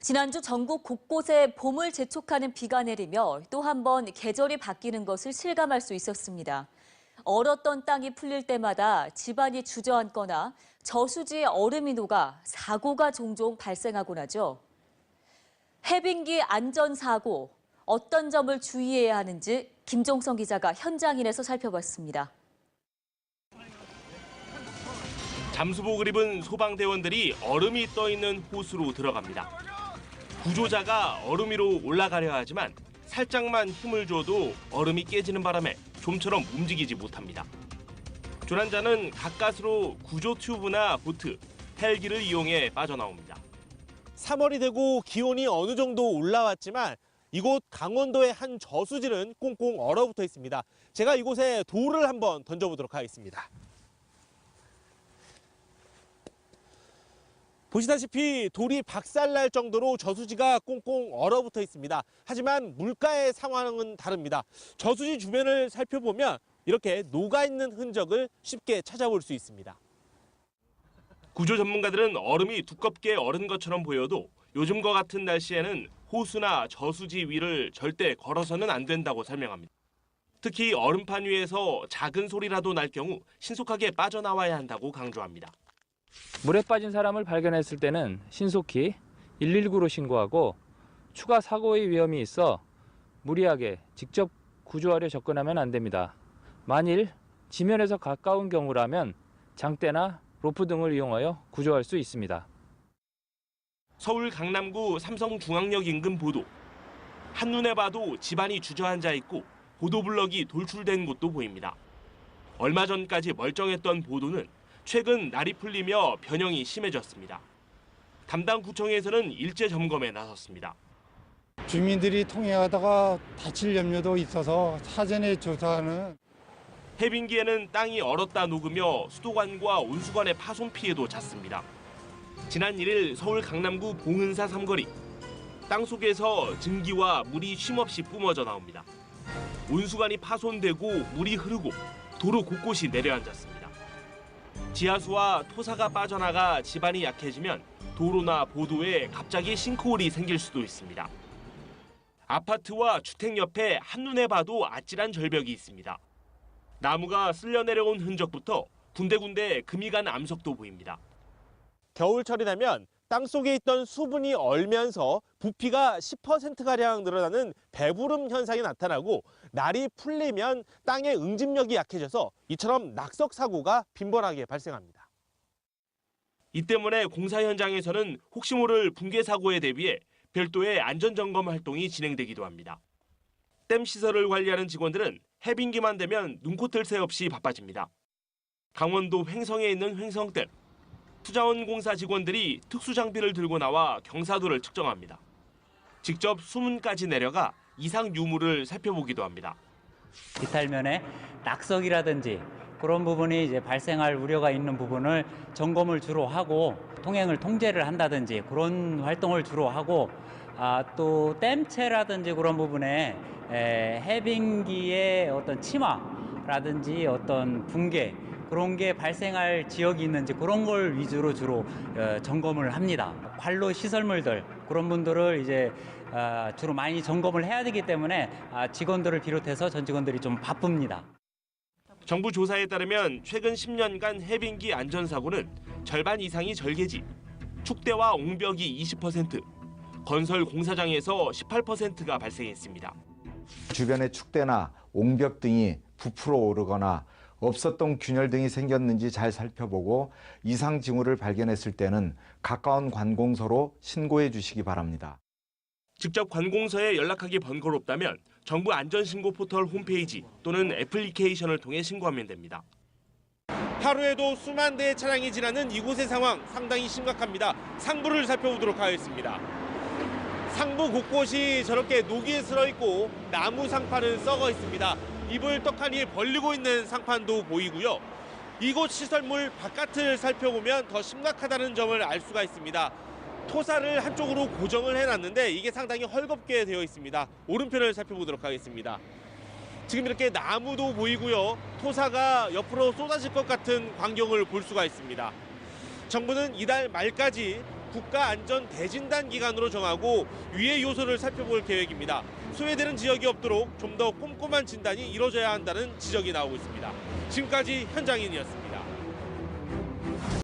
지난주 전국 곳곳에 봄을 재촉하는 비가 내리며 또 한 번 계절이 바뀌는 것을 실감할 수 있었습니다. 얼었던 땅이 풀릴 때마다 집안이 주저앉거나 저수지에 얼음이 녹아 사고가 종종 발생하곤 하죠. 해빙기 안전사고, 어떤 점을 주의해야 하는지 김종성 기자가 현장인에서 살펴봤습니다. 잠수복을 입은 소방대원들이 얼음이 떠있는 호수로 들어갑니다. 구조자가 얼음 위로 올라가려 하지만 살짝만 힘을 줘도 얼음이 깨지는 바람에 좀처럼 움직이지 못합니다. 조난자는 가까스로 구조 튜브나 보트, 헬기를 이용해 빠져나옵니다. 3월이 되고 기온이 어느 정도 올라왔지만 이곳 강원도의 한 저수지는 꽁꽁 얼어붙어 있습니다. 제가 이곳에 돌을 한번 던져보도록 하겠습니다. 보시다시피 돌이 박살날 정도로 저수지가 꽁꽁 얼어붙어 있습니다. 하지만 물가의 상황은 다릅니다. 저수지 주변을 살펴보면 이렇게 녹아있는 흔적을 쉽게 찾아볼 수 있습니다. 구조 전문가들은 얼음이 두껍게 얼은 것처럼 보여도 요즘과 같은 날씨에는 호수나 저수지 위를 절대 걸어서는 안 된다고 설명합니다. 특히 얼음판 위에서 작은 소리라도 날 경우 신속하게 빠져나와야 한다고 강조합니다. 물에 빠진 사람을 발견했을 때는 신속히 119로 신고하고 추가 사고의 위험이 있어 무리하게 직접 구조하려 접근하면 안 됩니다. 만일 지면에서 가까운 경우라면 장대나 로프 등을 이용하여 구조할 수 있습니다. 서울 강남구 삼성중앙역 인근 보도. 한눈에 봐도 집안이 주저앉아 있고 보도블럭이 돌출된 곳도 보입니다. 얼마 전까지 멀쩡했던 보도는 최근 날이 풀리며 변형이 심해졌습니다. 담당 구청에서는 일제 점검에 나섰습니다. 주민들이 통행하다가 다칠 염려도 있어서 사전에 조사하는. 해빙기에는 땅이 얼었다 녹으며 수도관과 온수관의 파손 피해도 잦습니다. 지난 1일 서울 강남구 봉은사 삼거리. 땅속에서 증기와 물이 쉼없이 뿜어져 나옵니다. 온수관이 파손되고 물이 흐르고 도로 곳곳이 내려앉았습니다. 지하수와 토사가 빠져나가 집안이 약해지면 도로나 보도에 갑자기 싱크홀이 생길 수도 있습니다. 아파트와 주택 옆에 한눈에 봐도 아찔한 절벽이 있습니다. 나무가 쓸려 내려온 흔적부터 군데군데 금이 간 암석도 보입니다. 겨울철이 되면 땅속에 있던 수분이 얼면서 부피가 10%가량 늘어나는 배부름 현상이 나타나고 날이 풀리면 땅의 응집력이 약해져서 이처럼 낙석 사고가 빈번하게 발생합니다. 이 때문에 공사 현장에서는 혹시 모를 붕괴 사고에 대비해 별도의 안전점검 활동이 진행되기도 합니다. 댐 시설을 관리하는 직원들은 해빙기만 되면 눈코뜰 새 없이 바빠집니다. 강원도 횡성에 있는 횡성댐. 투자원공사 직원들이 특수장비를 들고 나와 경사도를 측정합니다. 직접 수문까지 내려가 이상 유무를 살펴보기도 합니다. 이탈면에 낙석이라든지 그런 부분이 이제 발생할 우려가 있는 부분을 점검을 주로 하고 통행을 통제를 한다든지 그런 활동을 주로 하고 또 댐체라든지 그런 부분에 해빙기의 어떤 침하라든지 어떤 붕괴 그런 게 발생할 지역이 있는지 그런 걸 위주로 주로 점검을 합니다. 관로 시설물들 그런 분들을 이제 주로 많이 점검을 해야 되기 때문에 직원들을 비롯해서 전 직원들이 좀 바쁩니다. 정부 조사에 따르면 최근 10년간 해빙기 안전사고는 절반 이상이 절개지, 축대와 옹벽이 20%, 건설 공사장에서 18%가 발생했습니다. 주변의 축대나 옹벽 등이 부풀어 오르거나 없었던 균열 등이 생겼는지 잘 살펴보고 이상 징후를 발견했을 때는 가까운 관공서로 신고해 주시기 바랍니다. 직접 관공서에 연락하기 번거롭다면 정부 안전신고 포털 홈페이지 또는 애플리케이션을 통해 신고하면 됩니다. 하루에도 수만 대의 차량이 지나는 이곳의 상황 상당히 심각합니다. 상부를 살펴보도록 하겠습니다. 상부 곳곳이 저렇게 녹이 슬어 있고 나무 상판은 썩어 있습니다. 입을 떡하니 벌리고 있는 상판도 보이고요. 이곳 시설물 바깥을 살펴보면 더 심각하다는 점을 알 수가 있습니다. 토사를 한쪽으로 고정을 해놨는데 이게 상당히 헐겁게 되어 있습니다. 오른편을 살펴보도록 하겠습니다. 지금 이렇게 나무도 보이고요. 토사가 옆으로 쏟아질 것 같은 광경을 볼 수가 있습니다. 정부는 이달 말까지 국가안전대진단 기간으로 정하고 유해 요소를 살펴볼 계획입니다. 소외되는 지역이 없도록 좀 더 꼼꼼한 진단이 이뤄져야 한다는 지적이 나오고 있습니다. 지금까지 현장인이었습니다.